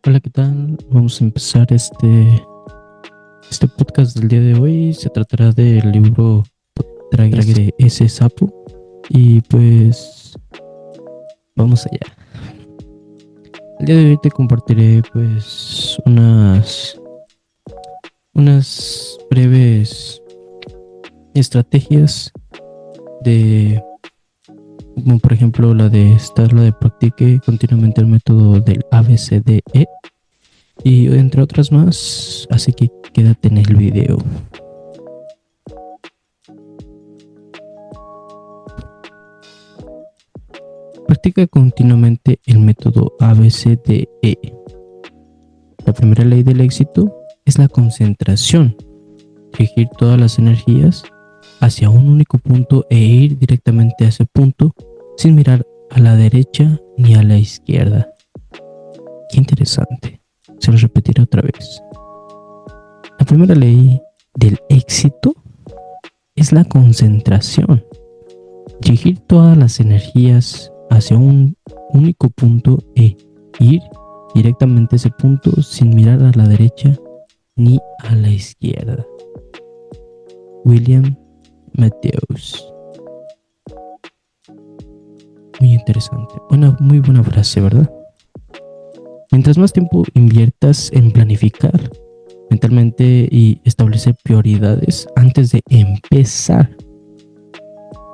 Hola, ¿qué tal? Vamos a empezar este podcast del día de hoy. Se tratará del libro Tráguese ese sapo. Y pues vamos allá. El día de hoy te compartiré pues unas breves estrategias de, como por ejemplo la de practique continuamente el método del ABCDE y entre otras más, así que quédate en el video. Practica continuamente el método ABCDE. La primera ley del éxito es la concentración. Dirigir todas las energías hacia un único punto e ir directamente a ese punto sin mirar a la derecha ni a la izquierda. Qué interesante. Se lo repetiré otra vez. La primera ley del éxito es la concentración. Dirigir todas las energías hacia un único punto e ir directamente a ese punto sin mirar a la derecha ni a la izquierda. William Matthews. Muy interesante. Muy buena frase, ¿verdad? Mientras más tiempo inviertas en planificar mentalmente y establecer prioridades antes de empezar,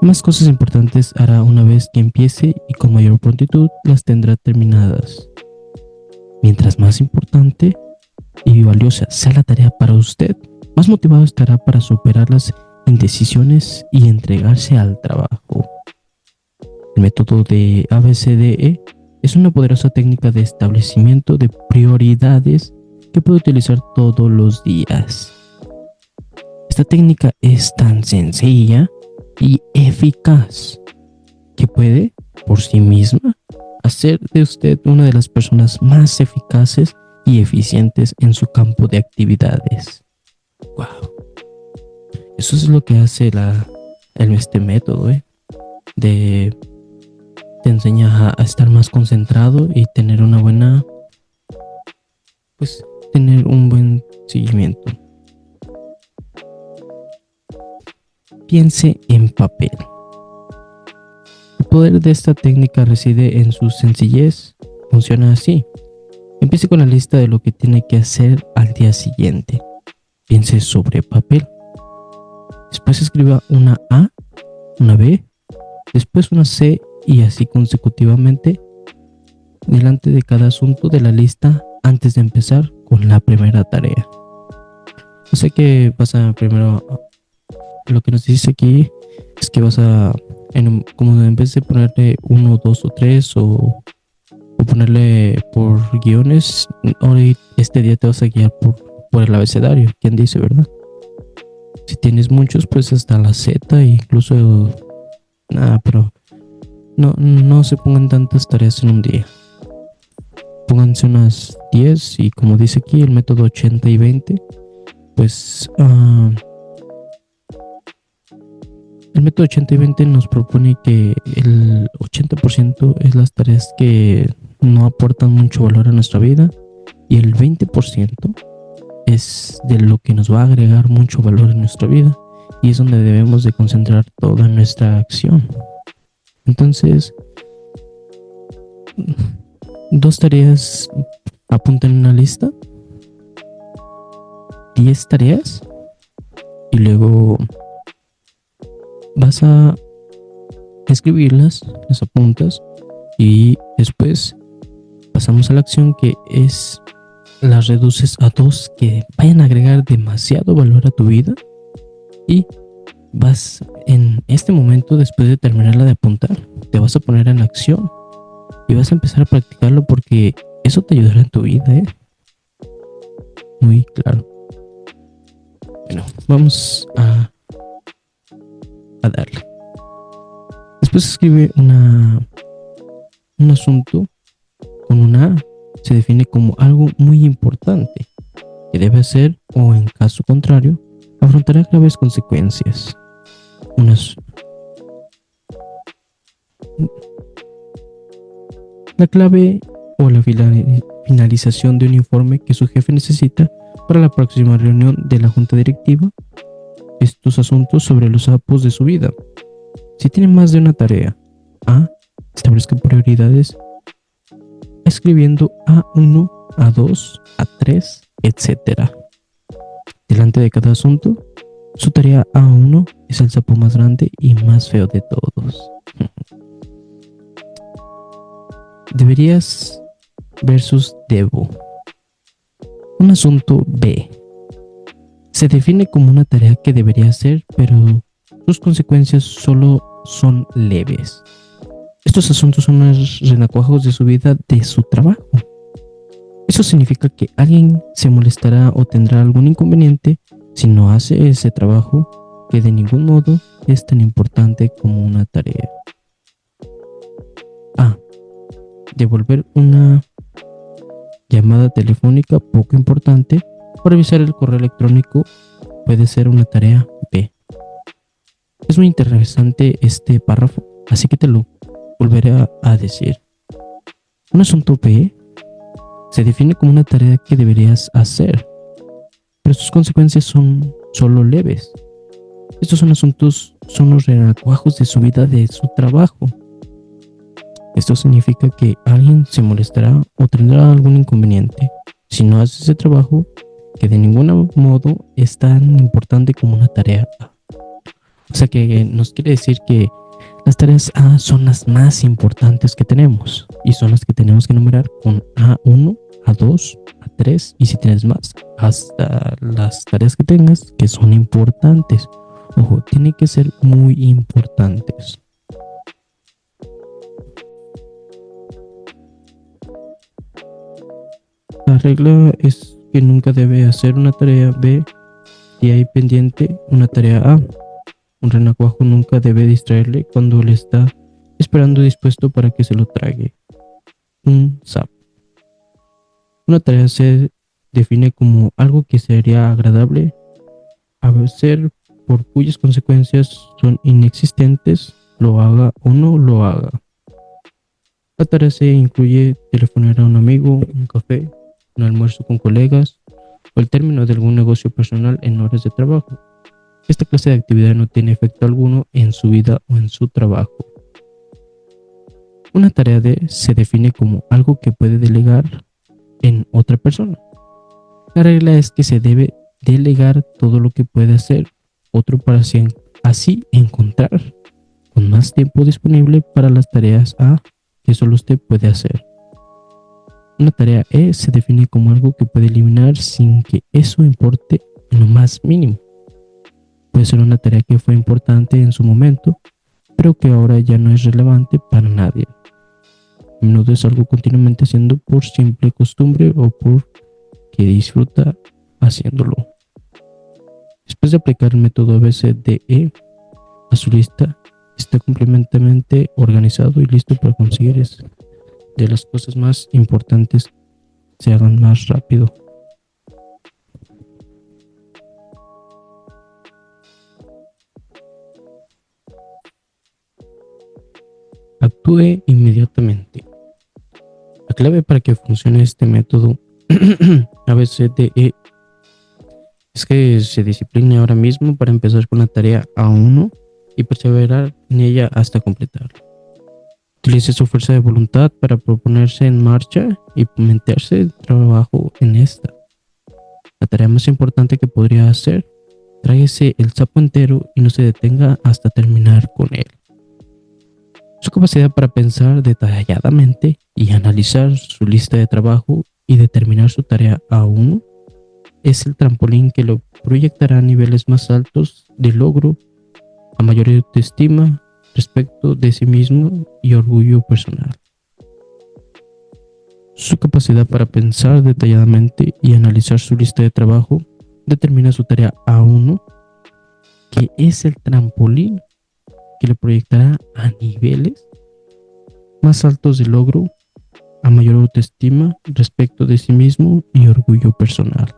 más cosas importantes hará una vez que empiece y con mayor prontitud las tendrá terminadas. Mientras más importante y valiosa sea la tarea para usted, más motivado estará para superar las indecisiones y entregarse al trabajo. El método de ABCDE es una poderosa técnica de establecimiento de prioridades que puede utilizar todos los días. Esta técnica es tan sencilla y eficaz que puede, por sí misma, hacer de usted una de las personas más eficaces y eficientes en su campo de actividades. ¡Wow! Eso es lo que hace este método, te enseña a estar más concentrado y tener tener un buen seguimiento. Piense en papel. El poder de esta técnica reside en su sencillez. Funciona así. Empiece con la lista de lo que tiene que hacer al día siguiente. Piense sobre papel. Después escriba una A, una B, después una C y así consecutivamente delante de cada asunto de la lista antes de empezar con la primera tarea. Sé que pasa primero. Lo que nos dice aquí es que vas a, como en vez de ponerle 1, 2 o 3 o ponerle por guiones, ahora este día te vas a guiar por el abecedario. ¿Quién dice, verdad? Si tienes muchos, pues hasta la Z e incluso nada, pero no se pongan tantas tareas en un día. Pónganse unas 10 y como dice aquí el método 80 y 20, pues el método 80 y 20 nos propone que el 80% es las tareas que no aportan mucho valor a nuestra vida y el 20% es de lo que nos va a agregar mucho valor en nuestra vida y es donde debemos de concentrar toda nuestra acción. Entonces, 2 tareas, apunten en una lista, 10 tareas y luego vas a escribirlas, las apuntas y después pasamos a la acción que es las reduces a 2 que vayan a agregar demasiado valor a tu vida y vas en este momento, después de terminarla de apuntar, te vas a poner en acción y vas a empezar a practicarlo porque eso te ayudará en tu vida, muy claro. Bueno, vamos a darle. Después escribe un asunto con una A. Se define como algo muy importante que debe hacer o en caso contrario afrontará graves consecuencias. la clave o la finalización de un informe que su jefe necesita para la próxima reunión de la junta directiva, estos asuntos sobre los apos de su vida. Si tiene más de una tarea, A. Establezca prioridades escribiendo A1, A2, A3, etc. Delante de cada asunto, su tarea A1 es el sapo más grande y más feo de todos. Deberías versus debo. Un asunto B. Se define como una tarea que debería hacer, pero sus consecuencias solo son leves. Estos asuntos son los renacuajos de su vida, de su trabajo. Eso significa que alguien se molestará o tendrá algún inconveniente si no hace ese trabajo que de ningún modo es tan importante como una tarea. A. Devolver una llamada telefónica poco importante o revisar el correo electrónico puede ser una tarea B. Es muy interesante este párrafo, así que te lo volveré a decir. Un asunto B se define como una tarea que deberías hacer, pero sus consecuencias son solo leves. Estos son los renacuajos de su vida, de su trabajo. Esto significa que alguien se molestará o tendrá algún inconveniente si no hace ese trabajo que de ningún modo es tan importante como una tarea A. O sea que nos quiere decir que las tareas A son las más importantes que tenemos y son las que tenemos que enumerar con A1, A2, A3 y si tienes más, hasta las tareas que tengas que son importantes. Ojo, tienen que ser muy importantes. La regla es que nunca debe hacer una tarea B si hay pendiente una tarea A. Un renacuajo nunca debe distraerle cuando le está esperando dispuesto para que se lo trague. Un sapo. Una tarea se define como algo que sería agradable hacer por cuyas consecuencias son inexistentes, lo haga o no lo haga. La tarea C incluye telefonear a un amigo, un café, un almuerzo con colegas o el término de algún negocio personal en horas de trabajo. Esta clase de actividad no tiene efecto alguno en su vida o en su trabajo. Una tarea D se define como algo que puede delegar en otra persona. La regla es que se debe delegar todo lo que puede hacer otro para así encontrar con más tiempo disponible para las tareas A que solo usted puede hacer. Una tarea E se define como algo que puede eliminar sin que eso importe en lo más mínimo. Puede ser una tarea que fue importante en su momento, pero que ahora ya no es relevante para nadie. A menudo es algo continuamente haciendo por simple costumbre o por que disfruta haciéndolo. Después de aplicar el método ABCDE a su lista, está completamente organizado y listo para conseguir de las cosas más importantes se hagan más rápido. Actúe inmediatamente. La clave para que funcione este método ABCDE es que se discipline ahora mismo para empezar con la tarea A1 y perseverar en ella hasta completarla. Utilice su fuerza de voluntad para proponerse en marcha y meterse el trabajo en esta. La tarea más importante que podría hacer, tráguese el sapo entero y no se detenga hasta terminar con él. Su capacidad para pensar detalladamente y analizar su lista de trabajo y determinar su tarea A1 es el trampolín que lo proyectará a niveles más altos de logro, a mayor autoestima, respeto de sí mismo y orgullo personal. Su capacidad para pensar detalladamente y analizar su lista de trabajo determina su tarea A1, que es el trampolín que le proyectará a niveles más altos de logro, a mayor autoestima, respeto de sí mismo y orgullo personal.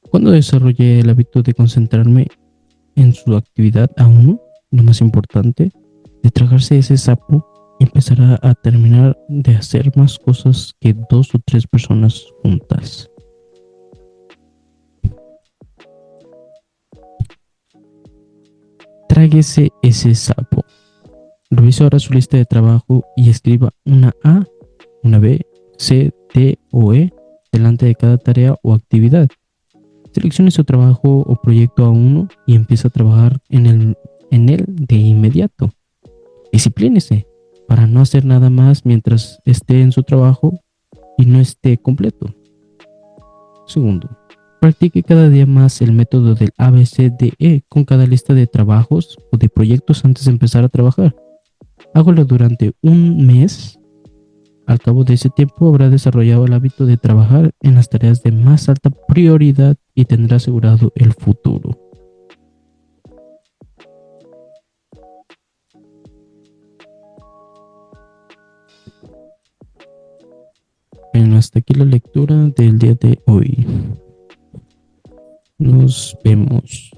Cuando desarrollé el hábito de concentrarme en su actividad A1, lo más importante, de tragarse ese sapo y empezará a terminar de hacer más cosas que dos o tres personas juntas. Tráguese ese sapo. Revise ahora su lista de trabajo y escriba una A, una B, C, D o E delante de cada tarea o actividad. Seleccione su trabajo o proyecto a uno y empiece a trabajar en él de inmediato. Disciplínese para no hacer nada más mientras esté en su trabajo y no esté completo. Segundo, practique cada día más el método del ABCDE con cada lista de trabajos o de proyectos antes de empezar a trabajar. Hágalo durante un mes. Al cabo de ese tiempo habrá desarrollado el hábito de trabajar en las tareas de más alta prioridad y tendrá asegurado el futuro. Bueno, hasta aquí la lectura del día de hoy. Nos vemos.